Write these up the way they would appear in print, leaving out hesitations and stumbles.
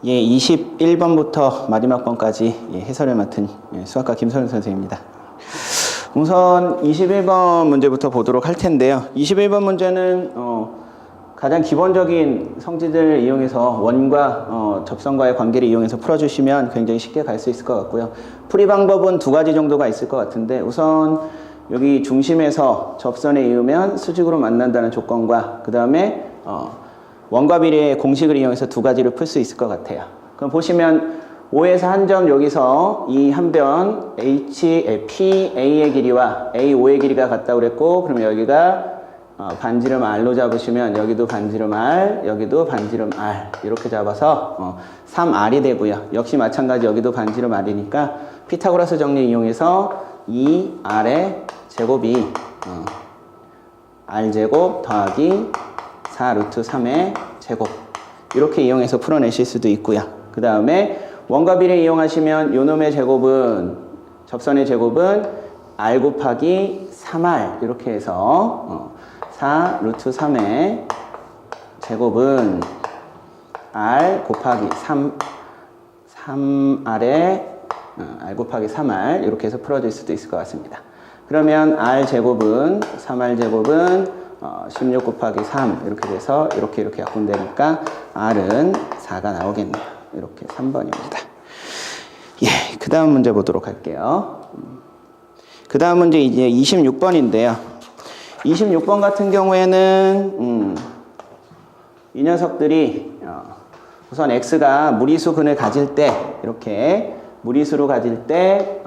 예, 21번부터 마지막 번까지 해설을 맡은 수학과 김선우 선생입니다. 우선 21번 문제부터 보도록 할 텐데요. 21번 문제는 가장 기본적인 성질을 이용해서 원과 접선과의 관계를 이용해서 풀어주시면 굉장히 쉽게 갈 수 있을 것 같고요. 풀이 방법은 두 가지 정도가 있을 것 같은데, 우선 여기 중심에서 접선에 이으면 수직으로 만난다는 조건과 그 다음에 원과 비례의 공식을 이용해서 두 가지를 풀 수 있을 것 같아요. 그럼 보시면 O에서 한 점 여기서 이 한 변 PA의 길이와 AO의 길이가 같다고 그랬고, 그러면 여기가 반지름 R로 잡으시면 여기도 반지름 R, 여기도 반지름 R 이렇게 잡아서 3R이 되고요. 역시 마찬가지 여기도 반지름 R이니까 피타고라스 정리 이용해서 2R의 제곱이 R제곱 더하기 4 루트 3의 제곱 이렇게 이용해서 풀어내실 수도 있고요. 그 다음에 원과 비례 이용하시면 요놈의 제곱은 접선의 제곱은 R 곱하기 3R 이렇게 해서 4 루트 3의 제곱은 R 곱하기 3R의 R 곱하기 3R 이렇게 해서 풀어질 수도 있을 것 같습니다. 그러면 R 제곱은 3R 제곱은 16 곱하기 3 이렇게 돼서 이렇게 약분되니까 R은 4가 나오겠네요. 이렇게 3번입니다. 예, 그 다음 문제 보도록 할게요. 그 다음 문제 이제 26번인데요. 26번 같은 경우에는 이 녀석들이 우선 x가 무리수근을 가질 때 이렇게 무리수로 가질 때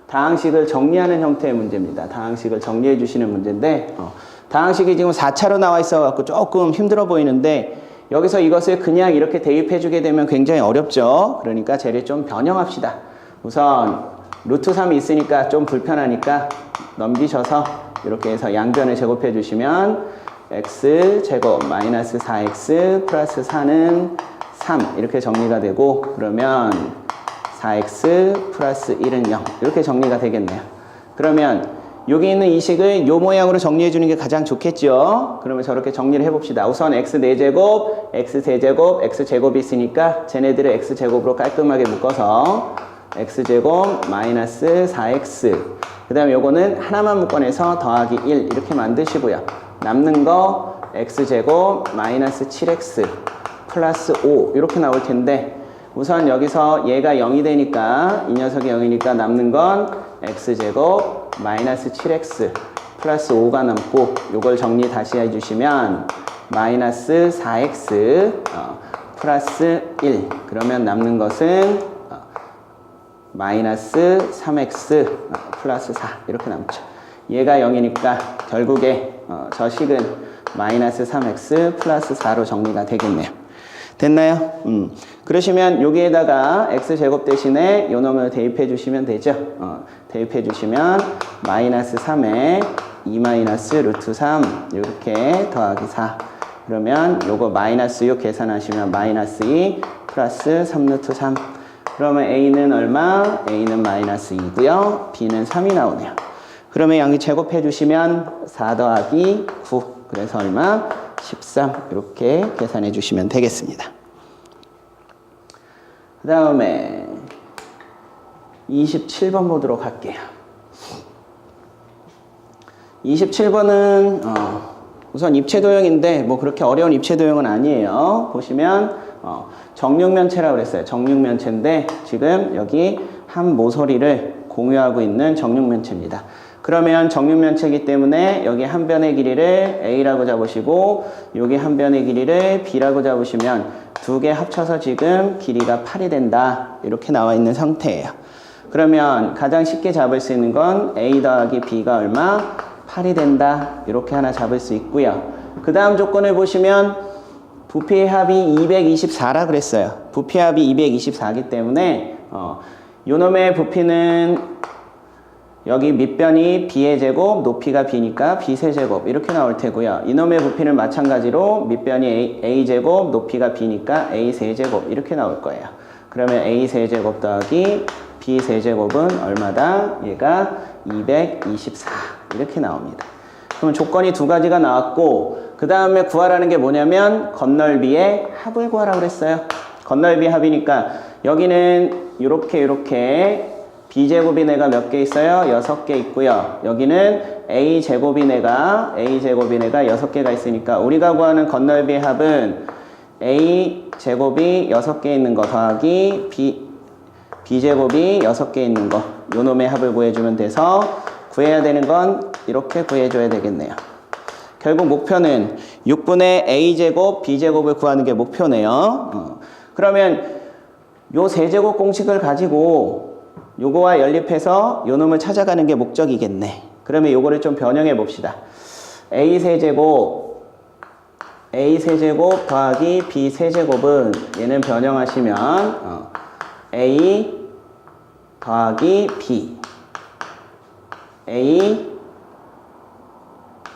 다항식을 정리하는 형태의 문제입니다. 다항식을 정리해 주시는 문제인데 다항식이 지금 4차로 나와 있어 갖고 조금 힘들어 보이는데, 여기서 이것을 그냥 이렇게 대입해 주게 되면 굉장히 어렵죠. 그러니까 쟤를 좀 변형합시다. 우선 루트 3이 있으니까 좀 불편하니까 넘기셔서 이렇게 해서 양변을 제곱해 주시면 x제곱 마이너스 4x 플러스 4는 3 이렇게 정리가 되고, 그러면 4x 플러스 1은 0 이렇게 정리가 되겠네요. 그러면 여기 있는 이 식을 요 모양으로 정리해 주는 게 가장 좋겠죠. 그러면 저렇게 정리를 해봅시다. 우선 x 4제곱, x 세제곱, x 제곱이 있으니까 쟤네들을 x 제곱으로 깔끔하게 묶어서 x제곱 마이너스 4x, 그 다음에 요거는 하나만 묶어내서 더하기 1 이렇게 만드시고요. 남는 거 x제곱 마이너스 7x 플러스 5 이렇게 나올 텐데, 우선 여기서 얘가 0이 되니까 이 녀석이 0이니까 남는 건 x제곱 마이너스 7x 플러스 5가 남고, 요걸 정리 다시 해주시면 마이너스 4x 플러스 1, 그러면 남는 것은 마이너스 3x 플러스 4 이렇게 남죠. 얘가 0이니까 결국에 저 식은 마이너스 3x 플러스 4로 정리가 되겠네요. 됐나요? 그러시면 여기에다가 x제곱 대신에 요 놈을 대입해 주시면 되죠. 대입해 주시면 마이너스 3에 2 마이너스 루트 3 이렇게 더하기 4, 그러면 요거 마이너스 6 계산하시면 마이너스 2 플러스 3 루트 3, 그러면 a는 얼마? a는 마이너스 2고요. b는 3이 나오네요. 그러면 양이 제곱해 주시면 4 더하기 9 그래서 얼마? 13 이렇게 계산해 주시면 되겠습니다. 그 다음에 27번 보도록 할게요. 27번은 우선 입체도형인데 뭐 그렇게 어려운 입체도형은 아니에요. 보시면 정육면체라고 그랬어요. 정육면체인데 지금 여기 한 모서리를 공유하고 있는 정육면체입니다. 그러면 정육면체이기 때문에 여기 한 변의 길이를 A라고 잡으시고 여기 한 변의 길이를 B라고 잡으시면 두 개 합쳐서 지금 길이가 8이 된다 이렇게 나와 있는 상태예요. 그러면 가장 쉽게 잡을 수 있는 건 A 더하기 B가 얼마? 8이 된다 이렇게 하나 잡을 수 있고요. 그 다음 조건을 보시면 부피의 합이 224라 그랬어요. 부피의 합이 224이기 때문에 요놈의 부피는 여기 밑변이 b의 제곱, 높이가 b니까 b 세제곱 이렇게 나올 테고요. 이놈의 부피는 마찬가지로 밑변이 a 제곱, 높이가 b니까 a 세제곱 이렇게 나올 거예요. 그러면 a 세제곱 더하기 b 세제곱은 얼마다? 얘가 224 이렇게 나옵니다. 그럼 조건이 두 가지가 나왔고, 그 다음에 구하라는 게 뭐냐면 건널비의 합을 구하라고 그랬어요. 건널비 합이니까 여기는 이렇게 b제곱이 내가 몇 개 있어요? 6개 있고요. 여기는 a제곱이 내가 6개가 있으니까 우리가 구하는 건널비 합은 a제곱이 6개 있는 거 더하기 b제곱이 6개 있는 거, 요 놈의 합을 구해주면 돼서 구해야 되는 건 이렇게 구해줘야 되겠네요. 결국 목표는 6분의 a제곱 b제곱을 구하는 게 목표네요. 그러면 요 세제곱 공식을 가지고 요거와 연립해서 요 놈을 찾아가는 게 목적이겠네. 그러면 요거를 좀 변형해 봅시다. a세제곱 더하기 b세제곱은 얘는 변형하시면 a 더하기 b a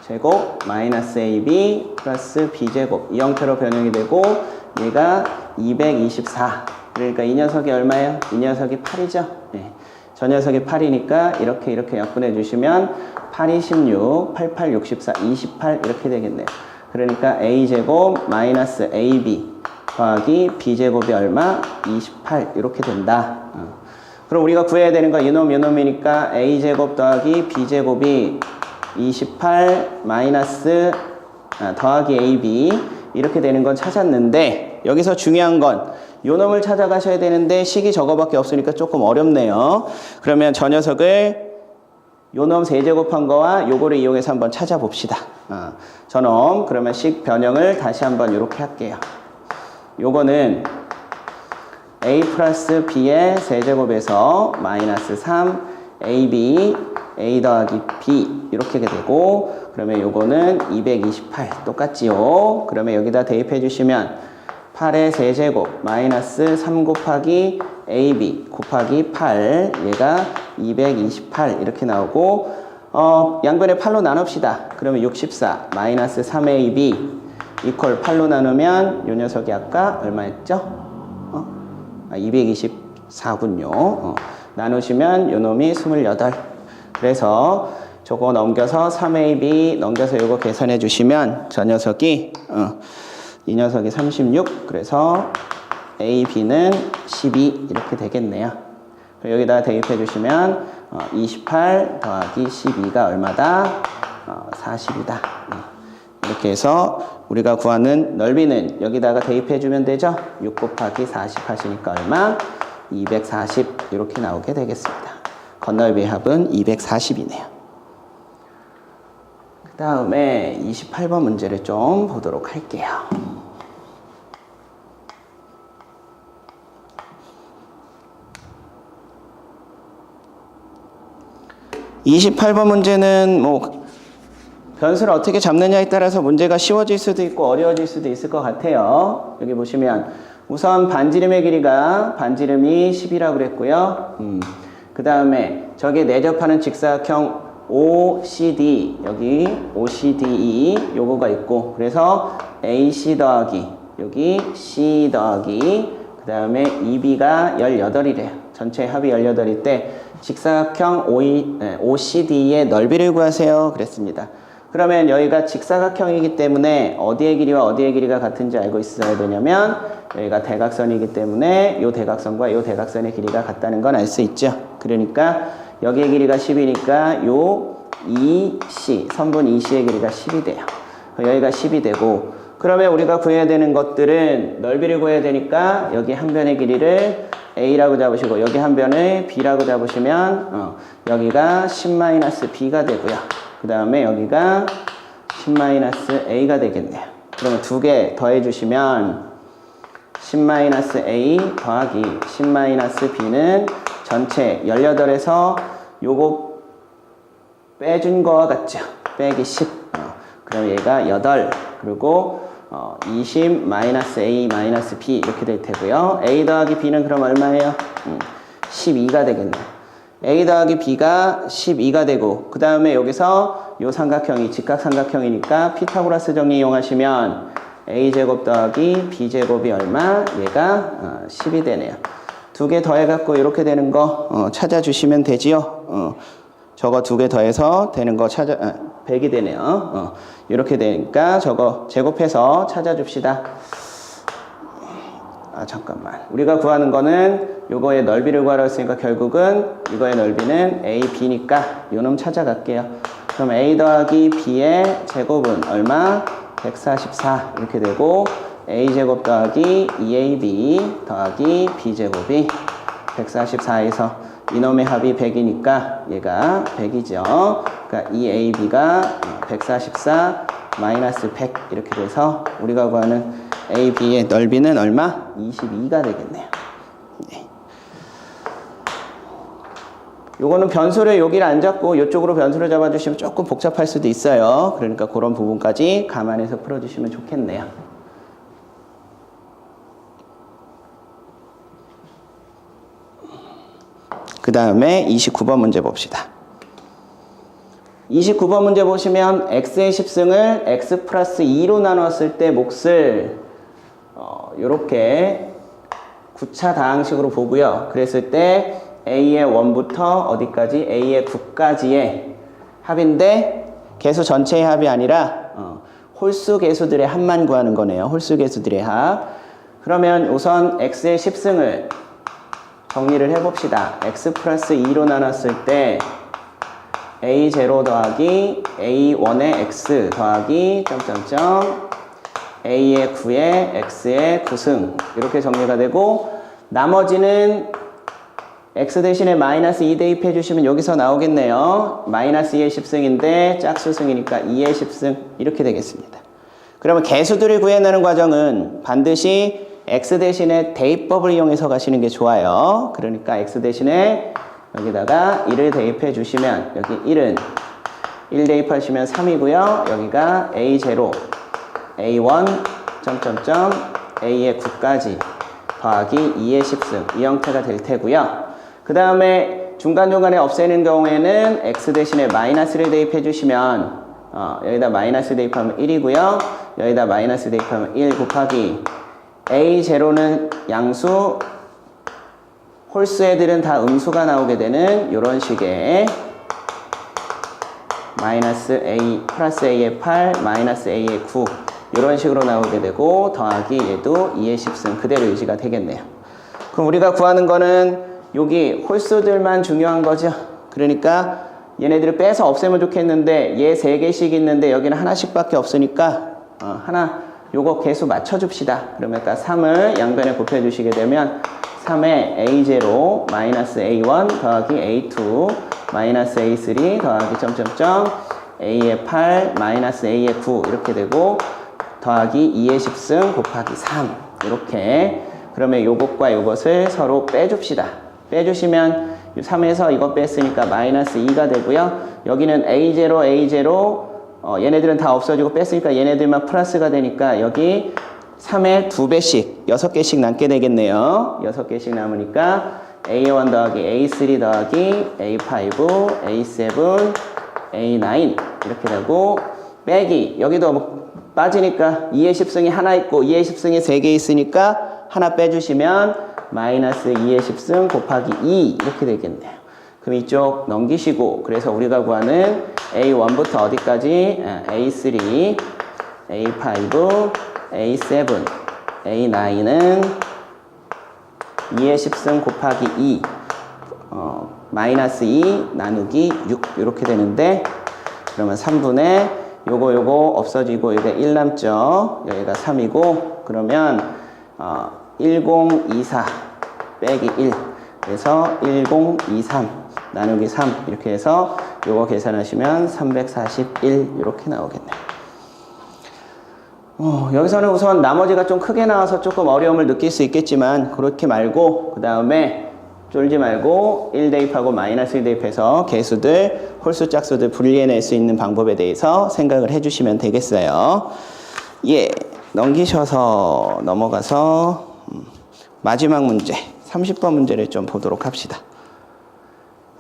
제곱 마이너스 ab 플러스 b제곱 이 형태로 변형이 되고 얘가 224. 그러니까 이 녀석이 얼마예요? 이 녀석이 8이죠. 네. 저 녀석이 8이니까 이렇게 약분해 주시면 8, 16, 88, 64, 28 이렇게 되겠네요. 그러니까 a제곱 마이너스 ab 더하기 b제곱이 얼마? 28 이렇게 된다. 그럼 우리가 구해야 되는 거 요놈이니까 a제곱 더하기 b제곱이 28 마이너스 더하기 ab 이렇게 되는 건 찾았는데 여기서 중요한 건 요놈을 찾아가셔야 되는데 식이 저거밖에 없으니까 조금 어렵네요. 그러면 저 녀석을 요놈 세제곱한 거와 요거를 이용해서 한번 찾아봅시다. 저놈 그러면 식 변형을 다시 한번 이렇게 할게요. 요거는 a 플러스 b의 세제곱에서 마이너스 3 ab a 더하기 b 이렇게 되고 그러면 요거는 228 똑같지요. 그러면 여기다 대입해 주시면 8의 세제곱 마이너스 3 곱하기 ab 곱하기 8 얘가 228 이렇게 나오고 양변에 8로 나눕시다. 그러면 64 마이너스 3ab 이퀄 8로 나누면 요 녀석이 아까 얼마였죠? 224군요. 나누시면 요 놈이 28. 그래서 저거 넘겨서 3ab 넘겨서 요거 계산해 주시면 저 녀석이 이 녀석이 36 그래서 a, b는 12 이렇게 되겠네요. 여기다 대입해 주시면 28 더하기 12가 얼마다? 40이다. 이렇게 해서 우리가 구하는 넓이는 여기다가 대입해 주면 되죠. 6 곱하기 40 하시니까 얼마? 240 이렇게 나오게 되겠습니다. 건널비 합은 240이네요. 그 다음에 28번 문제를 좀 보도록 할게요. 28번 문제는 뭐 변수를 어떻게 잡느냐에 따라서 문제가 쉬워질 수도 있고 어려워질 수도 있을 것 같아요. 여기 보시면 우선 반지름의 길이가 반지름이 10이라고 그랬고요. 그 다음에 저게 내접하는 직사각형 OCD 여기 OCDE 요거가 있고 그래서 AC 더하기 여기 C 더하기 그 다음에 EB가 18이래요. 전체 합이 18일 때 직사각형 OCD의 넓이를 구하세요 그랬습니다. 그러면 여기가 직사각형이기 때문에 어디의 길이와 어디의 길이가 같은지 알고 있어야 되냐면 여기가 대각선이기 때문에 이 대각선과 이 대각선의 길이가 같다는 건 알 수 있죠. 그러니까 여기의 길이가 10이니까 요 EC, 선분 EC의 길이가 10이 돼요. 여기가 10이 되고 그러면 우리가 구해야 되는 것들은 넓이를 구해야 되니까 여기 한 변의 길이를 A라고 잡으시고 여기 한 변을 B라고 잡으시면 여기가 10-B가 되고요. 그 다음에 여기가 10-A가 되겠네요. 그러면 두 개 더해 주시면 10-A 더하기 10-B는 전체 18에서 요거 빼준 거와 같죠? 빼기 10. 그럼 얘가 8. 그리고 20-A-B 이렇게 될 테고요. A 더하기 B는 그럼 얼마예요? 12가 되겠네요. A 더하기 B가 12가 되고 그 다음에 여기서 요 삼각형이 직각삼각형이니까 피타고라스 정리 이용하시면 A제곱 더하기 B제곱이 얼마? 얘가 10이 되네요. 두 개 더해갖고 이렇게 되는 거 찾아주시면 되지요. 저거 두 개 더해서 되는 거 100이 되네요. 이렇게 되니까 저거 제곱해서 찾아줍시다. 잠깐만. 우리가 구하는 거는 요거의 넓이를 구하라고 했으니까 결국은 이거의 넓이는 a, b니까 요놈 찾아갈게요. 그럼 a 더하기 b의 제곱은 얼마? 144 이렇게 되고 a제곱 더하기 2ab 더하기 b제곱이 144에서 이놈의 합이 100이니까 얘가 100이죠. 그러니까 2ab가 144 마이너스 100 이렇게 돼서 우리가 구하는 AB의 넓이는 얼마? 22가 되겠네요. 네. 요거는 변수를 여기를 안 잡고 이쪽으로 변수를 잡아주시면 조금 복잡할 수도 있어요. 그러니까 그런 부분까지 감안해서 풀어주시면 좋겠네요. 그 다음에 29번 문제 봅시다. 29번 문제 보시면 x의 10승을 x 플러스 2로 나눴을 때 몫을 요렇게 9차 다항식으로 보고요. 그랬을 때 a의 1부터 어디까지? a의 9까지의 합인데 개수 전체의 합이 아니라 홀수 개수들의 합만 구하는 거네요. 홀수 개수들의 합. 그러면 우선 x의 10승을 정리를 해봅시다. x 플러스 2로 나눴을 때 a0 더하기 a1의 x 더하기 점점점 a의 9의 x의 9승 이렇게 정리가 되고 나머지는 x 대신에 마이너스 2 대입해 주시면 여기서 나오겠네요. 마이너스 2의 10승인데 짝수승이니까 2의 10승 이렇게 되겠습니다. 그러면 개수들을 구해내는 과정은 반드시 x 대신에 대입법을 이용해서 가시는 게 좋아요. 그러니까 x 대신에 여기다가 1을 대입해 주시면 여기 1은 1 대입하시면 3이고요. 여기가 a0, a1, 점점점 a의 9까지 더하기 2의 10승 이 형태가 될 테고요. 그 다음에 중간중간에 없애는 경우에는 x 대신에 마이너스를 대입해 주시면 여기다 마이너스 대입하면 1이고요. 여기다 마이너스 대입하면 1 곱하기 a0는 양수 홀수 애들은 다 음수가 나오게 되는 이런 식의 마이너스 a 플러스 a의 8 마이너스 a의 9 이런 식으로 나오게 되고 더하기 얘도 2의 10승 그대로 유지가 되겠네요. 그럼 우리가 구하는 거는 여기 홀수들만 중요한 거죠. 그러니까 얘네들을 빼서 없애면 좋겠는데 얘 3개씩 있는데 여기는 하나씩밖에 없으니까 하나 요거 개수 맞춰줍시다. 그러니까 3을 양변에 곱해주시게 되면 3에 a0 마이너스 a1 더하기 a2 마이너스 a3 더하기 점점점 a의 8 마이너스 a의 9 이렇게 되고 더하기 2의 10승 곱하기 3 이렇게 그러면 요것과 요것을 서로 빼줍시다. 빼주시면 3에서 이거 뺐으니까 마이너스 2가 되고요. 여기는 a0 얘네들은 다 없어지고 뺐으니까 얘네들만 플러스가 되니까 여기 3의 2배씩 6개씩 남게 되겠네요. 6개씩 남으니까 A1 더하기 A3 더하기 A5, A7, A9 이렇게 되고 빼기 여기도 빠지니까 2의 10승이 하나 있고 2의 10승이 3개 있으니까 하나 빼주시면 마이너스 2의 10승 곱하기 2 이렇게 되겠네요. 그럼 이쪽 넘기시고 그래서 우리가 구하는 A1부터 어디까지? A3, A5, A7, A9은 2의 10승 곱하기 2 마이너스 2 나누기 6 이렇게 되는데 그러면 3분의 요거 없어지고 여기가 1 남죠. 여기가 3이고 그러면 1024 빼기 1 그래서 1023 나누기 3 이렇게 해서 요거 계산하시면 341 이렇게 나오겠네요. 여기서는 우선 나머지가 좀 크게 나와서 조금 어려움을 느낄 수 있겠지만 그렇게 말고 그 다음에 쫄지 말고 1 대입하고 마이너스 1 대입해서 개수들 홀수 짝수들 분리해낼 수 있는 방법에 대해서 생각을 해주시면 되겠어요. 예, 넘기셔서 넘어가서 마지막 문제 30번 문제를 좀 보도록 합시다.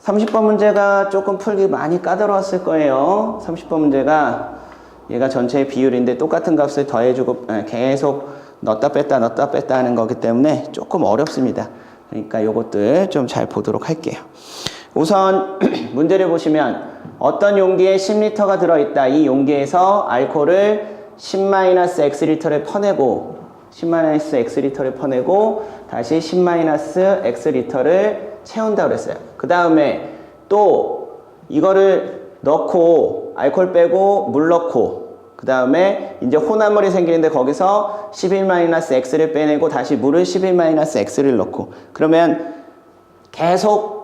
30번 문제가 조금 풀기 많이 까다로웠을 거예요. 30번 문제가 얘가 전체의 비율인데 똑같은 값을 더해주고 계속 넣었다 뺐다 하는 거기 때문에 조금 어렵습니다. 그러니까 요것들 좀 잘 보도록 할게요. 우선 문제를 보시면 어떤 용기에 10리터가 들어있다. 이 용기에서 알코올을 10-X리터를 퍼내고 10-X리터를 퍼내고 다시 10-X리터를 채운다고 그랬어요. 그 다음에 또 이거를 넣고 알코올 빼고 물 넣고 그 다음에 이제 혼합물이 생기는데 거기서 11-X를 빼내고 다시 물을 11-X를 넣고 그러면 계속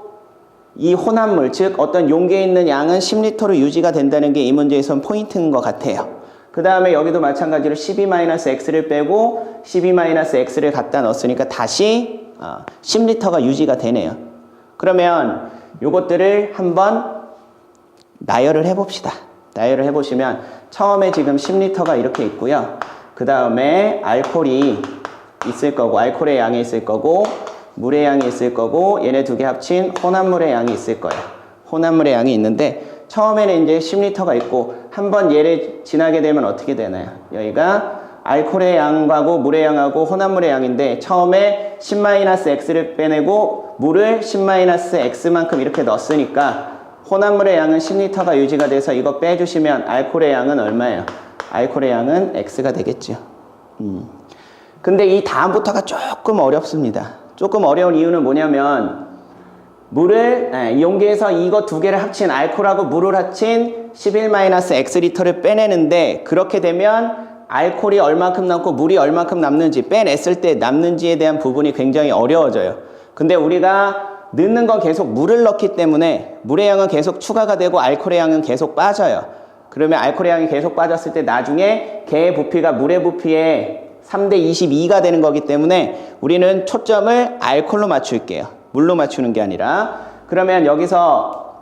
이 혼합물, 즉 어떤 용기에 있는 양은 10리터로 유지가 된다는 게 이 문제에선 포인트인 것 같아요. 그 다음에 여기도 마찬가지로 12-X를 빼고 12-X를 갖다 넣었으니까 다시 10리터가 유지가 되네요. 그러면 요것들을 한번 나열을 해봅시다. 나열을 해보시면 처음에 지금 10리터가 이렇게 있고요. 그 다음에 알코올이 있을 거고 알코올의 양이 있을 거고 물의 양이 있을 거고 얘네 두 개 합친 혼합물의 양이 있을 거예요. 혼합물의 양이 있는데 처음에는 이제 10리터가 있고 한번 얘를 지나게 되면 어떻게 되나요? 여기가 알코올의 양하고 물의 양하고 혼합물의 양인데 처음에 10-X를 빼내고 물을 10-X만큼 이렇게 넣었으니까 혼합물의 양은 10리터가 유지가 돼서 이거 빼주시면 알코올의 양은 얼마예요? 알코올의 양은 X가 되겠죠. 근데 이 다음부터가 조금 어렵습니다. 조금 어려운 이유는 뭐냐면 물을 이 용기에서 이거 두 개를 합친 알코올하고 물을 합친 11-X리터를 빼내는데 그렇게 되면 알코올이 얼만큼 남고 물이 얼만큼 남는지 빼냈을 때 남는지에 대한 부분이 굉장히 어려워져요. 근데 우리가 넣는 건 계속 물을 넣기 때문에 물의 양은 계속 추가가 되고 알코올의 양은 계속 빠져요. 그러면 알코올의 양이 계속 빠졌을 때 나중에 개의 부피가 물의 부피의 3:22가 되는 거기 때문에 우리는 초점을 알코올로 맞출게요. 물로 맞추는 게 아니라. 그러면 여기서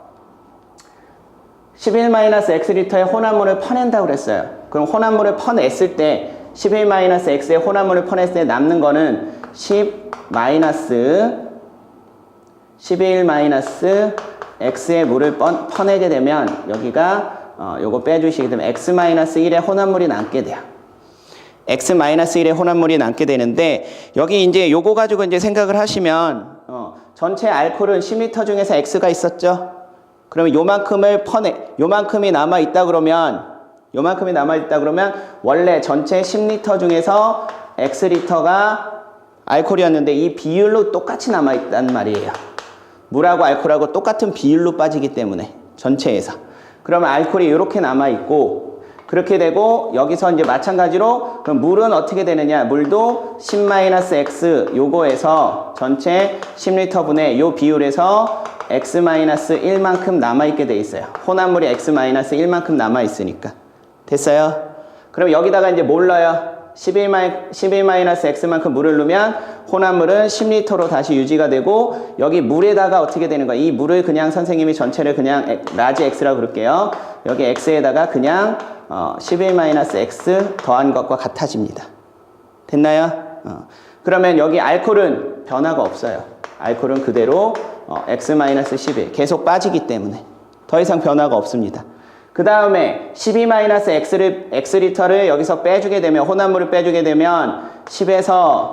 11-X리터의 혼합물을 퍼낸다고 그랬어요. 그럼 혼합물을 퍼냈을 때 11-X의 혼합물을 퍼냈을 때 남는 거는 11-X의 물을 퍼내게 되면 여기가 요거 빼주시게 되면 X-1의 혼합물이 남게 돼요. X-1의 혼합물이 남게 되는데 여기 이제 요거 가지고 이제 생각을 하시면 전체 알코올은 10리터 중에서 X가 있었죠. 그러면 요만큼이 남아 있다 그러면 원래 전체 10리터 중에서 X리터가 알코올이었는데 이 비율로 똑같이 남아 있단 말이에요. 물하고 알코올하고 똑같은 비율로 빠지기 때문에 전체에서. 그러면 알코올이 이렇게 남아 있고 그렇게 되고 여기서 이제 마찬가지로 그럼 물은 어떻게 되느냐? 물도 10-X 요거에서 전체 10리터 분의 요 비율에서 X-1만큼 남아있게 돼 있어요. 혼합물이 X-1만큼 남아있으니까. 됐어요? 그럼 여기다가 이제 뭘 넣어요? 11-X만큼 물을 넣으면 혼합물은 10리터로 다시 유지가 되고 여기 물에다가 어떻게 되는 거야? 이 물을 그냥 선생님이 전체를 그냥 라지 X라고 그럴게요. 여기 X에다가 그냥 11-X 더한 것과 같아집니다. 됐나요? 그러면 여기 알코올은 변화가 없어요. 알코올은 그대로 X-11 계속 빠지기 때문에 더 이상 변화가 없습니다. 그 다음에 12-X리터를 여기서 빼주게 되면 혼합물을 빼주게 되면 10에서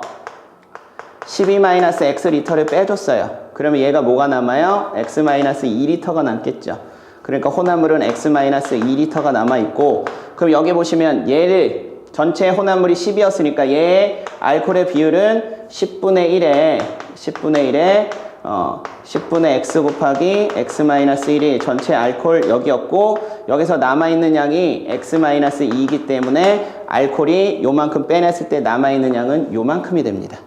12-X리터를 빼줬어요. 그러면 얘가 뭐가 남아요? X-2리터가 남겠죠. 그러니까 혼합물은 X-2리터가 남아있고 그럼 여기 보시면 얘를 전체 혼합물이 10이었으니까 얘의 알코올의 비율은 10분의 X 곱하기 X-1이 전체 알코올 여기였고 여기서 남아있는 양이 X-2이기 때문에 알코올이 요만큼 빼냈을 때 남아있는 양은 요만큼이 됩니다.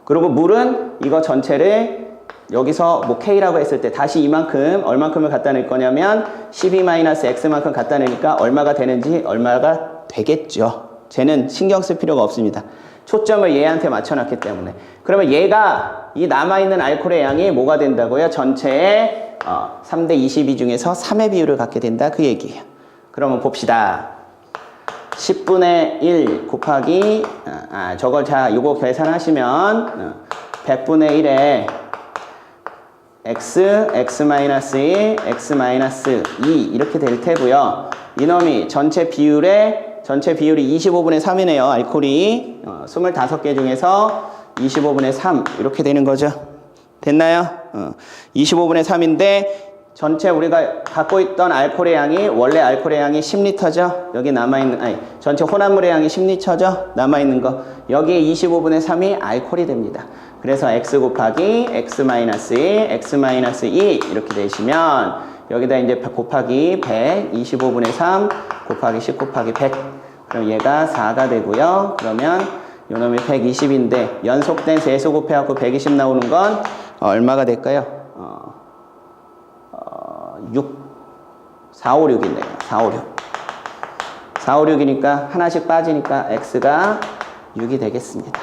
그리고 물은 이거 전체를 여기서 뭐 K라고 했을 때 다시 이만큼 얼만큼을 갖다 낼 거냐면 12-X만큼 갖다 내니까 얼마가 되는지 얼마가 되겠죠. 쟤는 신경 쓸 필요가 없습니다. 초점을 얘한테 맞춰놨기 때문에. 그러면 얘가 이 남아있는 알코올의 양이 뭐가 된다고요? 전체의 3:22 중에서 3의 비율을 갖게 된다 그 얘기예요. 그러면 봅시다. 10분의 1 곱하기 저걸 요거 계산하시면 100분의 1에 X, X-1, X-2 이렇게 될 테고요. 이놈이 전체 비율이 25분의 3이네요. 알코올이 25개 중에서 25분의 3 이렇게 되는 거죠. 됐나요? 25분의 3인데 전체 우리가 갖고 있던 알코올의 양이 원래 알코올의 양이 10L죠. 여기 남아있는 아니 전체 혼합물의 양이 10L죠. 남아있는 거 여기에 25분의 3이 알코올이 됩니다. 그래서 x 곱하기 x-1, x-2 이렇게 되시면 여기다 이제 곱하기 100, 25분의 3 곱하기 10 곱하기 100 그럼 얘가 4가 되고요. 그러면 요놈이 120인데 연속된 세수 곱해갖고 120 나오는 건 얼마가 될까요? 6, 4, 5, 6이네요. 4, 5, 6. 4, 5, 6이니까 하나씩 빠지니까 x가 6이 되겠습니다.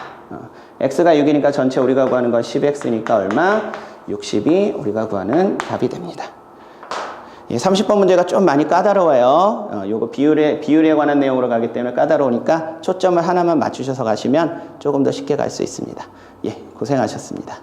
x가 6이니까 전체 우리가 구하는 건 10x니까 얼마? 60이 우리가 구하는 답이 됩니다. 예, 30번 문제가 좀 많이 까다로워요. 요거 비율에 관한 내용으로 가기 때문에 까다로우니까 초점을 하나만 맞추셔서 가시면 조금 더 쉽게 갈 수 있습니다. 예, 고생하셨습니다.